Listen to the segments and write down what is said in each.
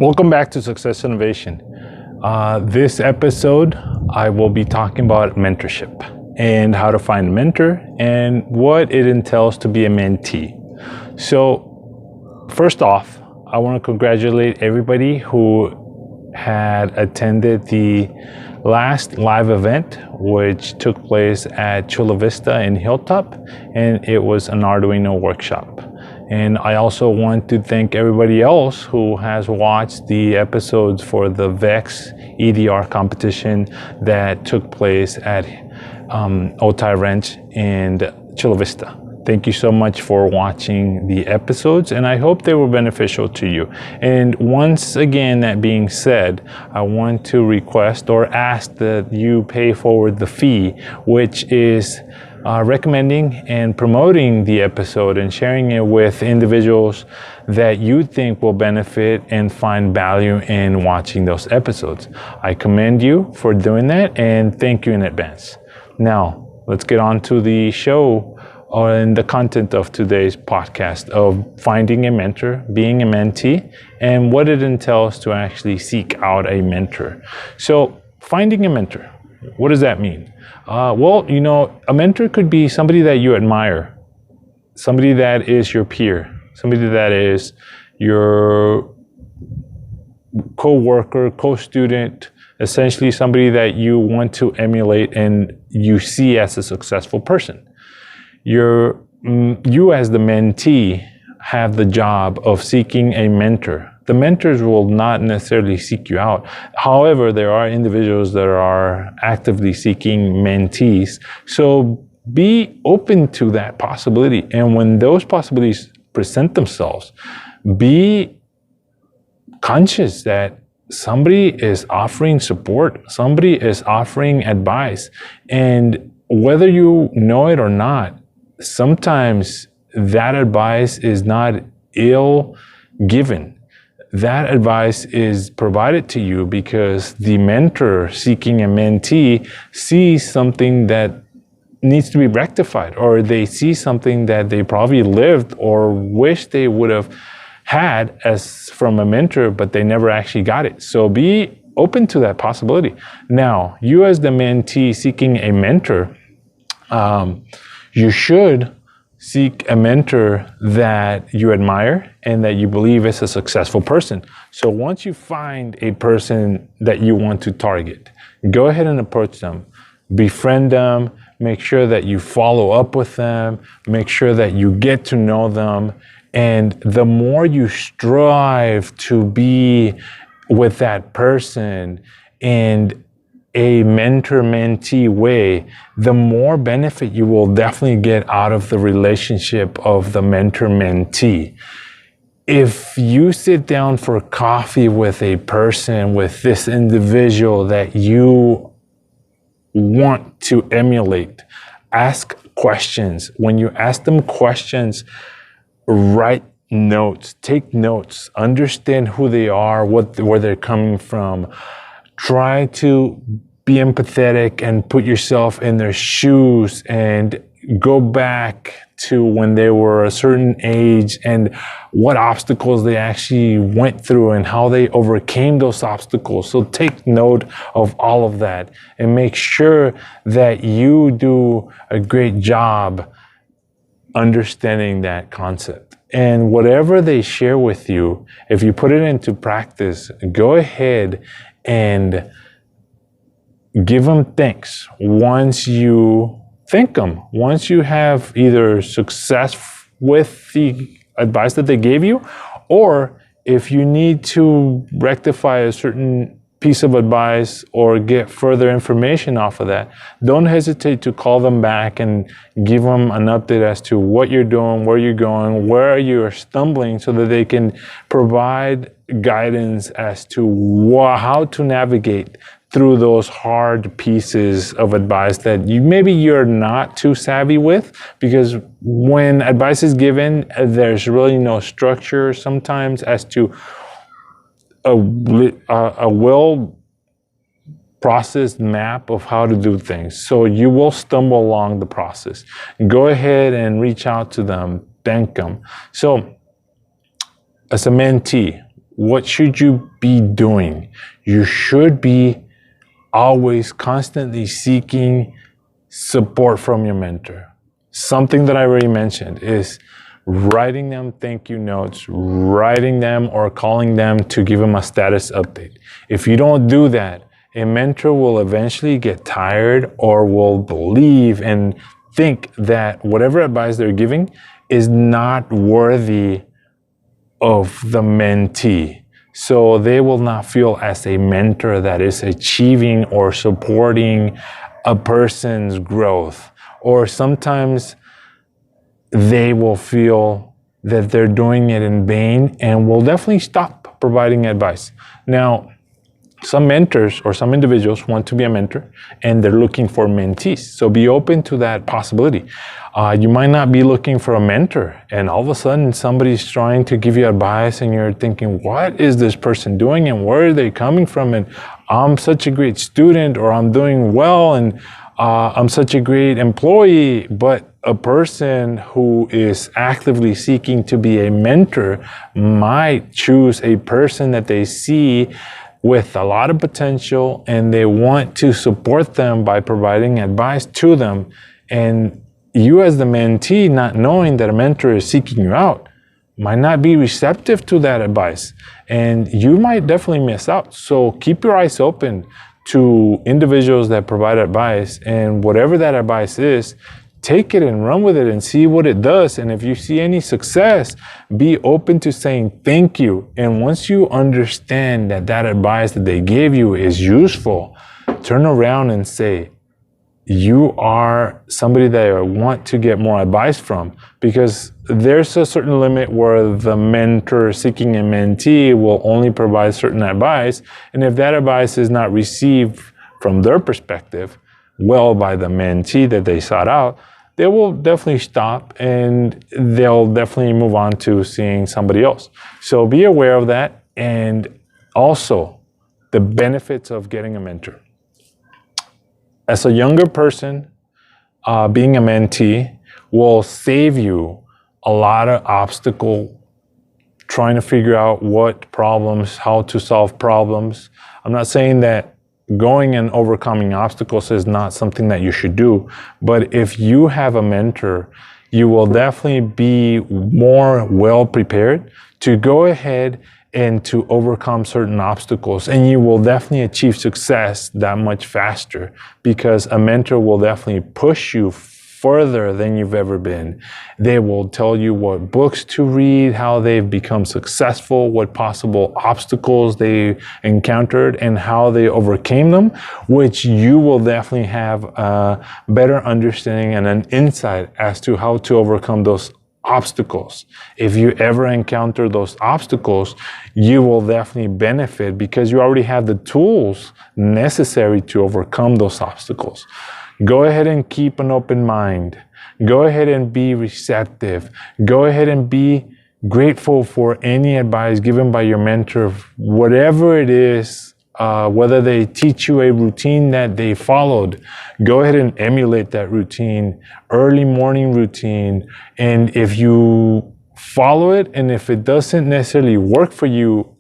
Welcome back to Success Innovation. This episode, I will be talking about mentorship and how to find a mentor and what it entails to be a mentee. So, first off, I want to congratulate everybody who had attended the last live event, which took place at Chula Vista in Hilltop, and it was an Arduino workshop. And I also want to thank everybody else who has watched the episodes for the VEX EDR competition that took place at Otay Ranch and Chula Vista. Thank you so much for watching the episodes, and I hope they were beneficial to you. And once again, that being said, I want to request or ask that you pay forward the fee, which is recommending and promoting the episode and sharing it with individuals that you think will benefit and find value in watching those episodes. I commend you for doing that and thank you in advance. Now, let's get on to the show and the content of today's podcast of finding a mentor, being a mentee, and what it entails to actually seek out a mentor. So, finding a mentor, what does that mean? A mentor could be somebody that you admire, somebody that is your peer, somebody that is your co-worker, co-student, essentially somebody that you want to emulate and you see as a successful person. You as the mentee have the job of seeking a mentor. The mentors will not necessarily seek you out. However, there are individuals that are actively seeking mentees. So be open to that possibility. And when those possibilities present themselves, be conscious that somebody is offering support, somebody is offering advice. And whether you know it or not, sometimes that advice is not ill given. That advice is provided to you because the mentor seeking a mentee sees something that needs to be rectified, or they see something that they probably lived or wish they would have had as from a mentor, but they never actually got it. So be open to that possibility. Now, you as the mentee seeking a mentor, you should seek a mentor that you admire and that you believe is a successful person. So once you find a person that you want to target, go ahead and approach them, befriend them, make sure that you follow up with them, make sure that you get to know them. And the more you strive to be with that person and a mentor-mentee way, the more benefit you will definitely get out of the relationship of the mentor-mentee. If you sit down for coffee with a person, with this individual that you want to emulate, ask questions. When you ask them questions, write notes, take notes, understand who they are, where they're coming from. Try to be empathetic and put yourself in their shoes and go back to when they were a certain age and what obstacles they actually went through and how they overcame those obstacles. So take note of all of that and make sure that you do a great job understanding that concept. And whatever they share with you, if you put it into practice, go ahead and give them thanks once you thank them. Once you have either success with the advice that they gave you, or if you need to rectify a certain piece of advice or get further information off of that, don't hesitate to call them back and give them an update as to what you're doing, where you're going, where you're stumbling, so that they can provide guidance as to how to navigate through those hard pieces of advice that you're not too savvy with, because when advice is given, there's really no structure sometimes as to a well processed map of how to do things. So you will stumble along the process. Go ahead and reach out to them, thank them. So as a mentee, what should you be doing? You should be always constantly seeking support from your mentor. Something that I already mentioned is writing them thank you notes, writing them or calling them to give them a status update. If you don't do that, a mentor will eventually get tired or will believe and think that whatever advice they're giving is not worthy of the mentee. So they will not feel as a mentor that is achieving or supporting a person's growth. Or sometimes they will feel that they're doing it in vain and will definitely stop providing advice. Now, some mentors or some individuals want to be a mentor and they're looking for mentees. So be open to that possibility. You might not be looking for a mentor and all of a sudden somebody's trying to give you advice and you're thinking, what is this person doing and where are they coming from? And I'm such a great student, or I'm doing well, and I'm such a great employee. But a person who is actively seeking to be a mentor might choose a person that they see with a lot of potential and they want to support them by providing advice to them. And you as the mentee, not knowing that a mentor is seeking you out, might not be receptive to that advice. And you might definitely miss out. So keep your eyes open to individuals that provide advice, and whatever that advice is, take it and run with it and see what it does. And if you see any success, be open to saying thank you. And once you understand that that advice that they gave you is useful, turn around and say, you are somebody that I want to get more advice from, because there's a certain limit where the mentor seeking a mentee will only provide certain advice. And if that advice is not received from their perspective well by the mentee that they sought out, they will definitely stop and they'll definitely move on to seeing somebody else. So be aware of that, and also the benefits of getting a mentor. As a younger person, being a mentee will save you a lot of obstacle trying to figure out what problems, how to solve problems. I'm not saying that going and overcoming obstacles is not something that you should do, but if you have a mentor, you will definitely be more well prepared to go ahead and to overcome certain obstacles, and you will definitely achieve success that much faster, because a mentor will definitely push you further than you've ever been. They will tell you what books to read, how they've become successful, what possible obstacles they encountered and how they overcame them, which you will definitely have a better understanding and an insight as to how to overcome those obstacles. If you ever encounter those obstacles, you will definitely benefit because you already have the tools necessary to overcome those obstacles. Go ahead and keep an open mind. Go ahead and be receptive. Go ahead and be grateful for any advice given by your mentor, whatever it is, whether they teach you a routine that they followed. Go ahead and emulate that routine, early morning routine. And if you follow it, and if it doesn't necessarily work for you,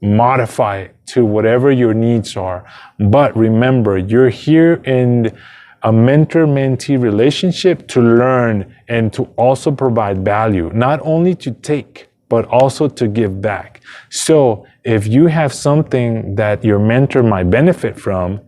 modify it to whatever your needs are. But remember, you're here in a mentor-mentee relationship to learn and to also provide value, not only to take, but also to give back. So if you have something that your mentor might benefit from,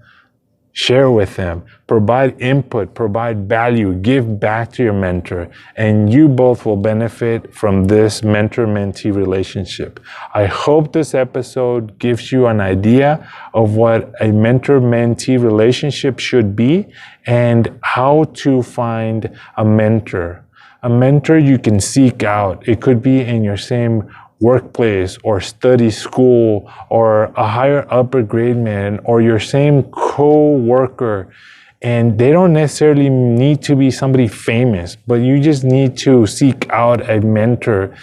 share with them, provide input, provide value, give back to your mentor, and you both will benefit from this mentor-mentee relationship. I hope this episode gives you an idea of what a mentor-mentee relationship should be and how to find a mentor. A mentor you can seek out. It could be in your same workplace or study school or a higher upper grade man or your same co-worker. And they don't necessarily need to be somebody famous, but you just need to seek out a mentor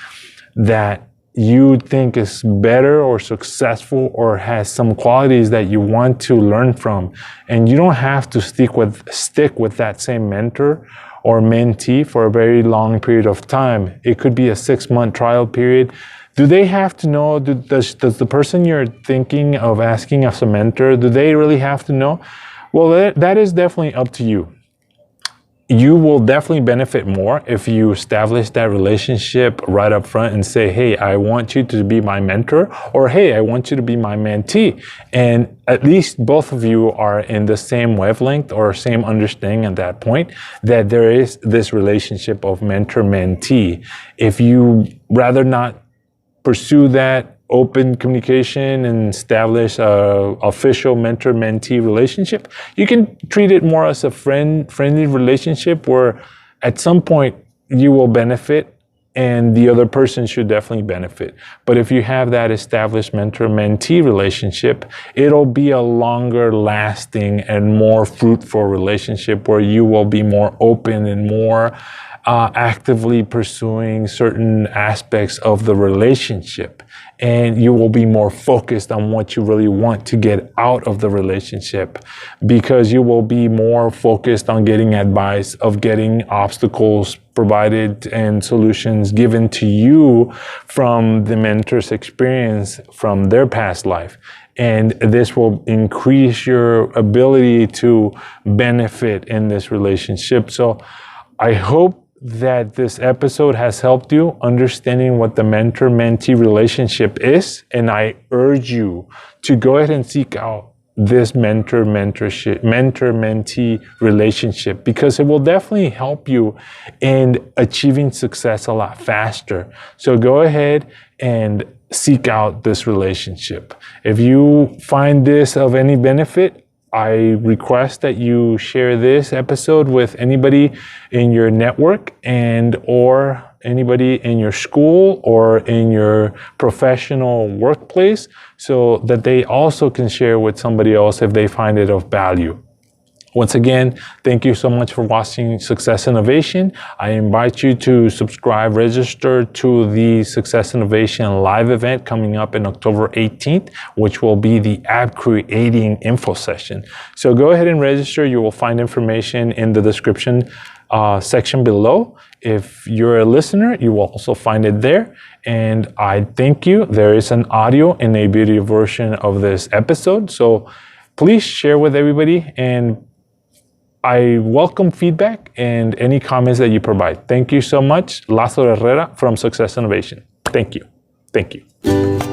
that you think is better or successful or has some qualities that you want to learn from. And you don't have to stick with that same mentor or mentee for a very long period of time. It could be a 6-month trial period. Do they have to know, does the person you're thinking of asking as a mentor, do they really have to know? Well, that is definitely up to you. You will definitely benefit more if you establish that relationship right up front and say, hey, I want you to be my mentor, or hey, I want you to be my mentee. And at least both of you are in the same wavelength or same understanding at that point that there is this relationship of mentor-mentee. If you rather not pursue that open communication and establish a official mentor-mentee relationship, you can treat it more as a friendly relationship where at some point you will benefit and the other person should definitely benefit. But if you have that established mentor-mentee relationship, it'll be a longer lasting and more fruitful relationship where you will be more open and more actively pursuing certain aspects of the relationship. And you will be more focused on what you really want to get out of the relationship, because you will be more focused on getting advice, of getting obstacles provided and solutions given to you from the mentor's experience from their past life. And this will increase your ability to benefit in this relationship. So I hope that this episode has helped you understanding what the mentor-mentee relationship is. And I urge you to go ahead and seek out this mentor-mentee relationship, because it will definitely help you in achieving success a lot faster. So go ahead and seek out this relationship. If you find this of any benefit, I request that you share this episode with anybody in your network and or anybody in your school or in your professional workplace, so that they also can share with somebody else if they find it of value. Once again, thank you so much for watching Success Innovation. I invite you to subscribe, register to the Success Innovation live event coming up in October 18th, which will be the app creating info session. So go ahead and register. You will find information in the description section below. If you're a listener, you will also find it there. And I thank you. There is an audio and a video version of this episode. So please share with everybody, and I welcome feedback and any comments that you provide. Thank you so much. Lazo Herrera from Success Innovation. Thank you. Thank you.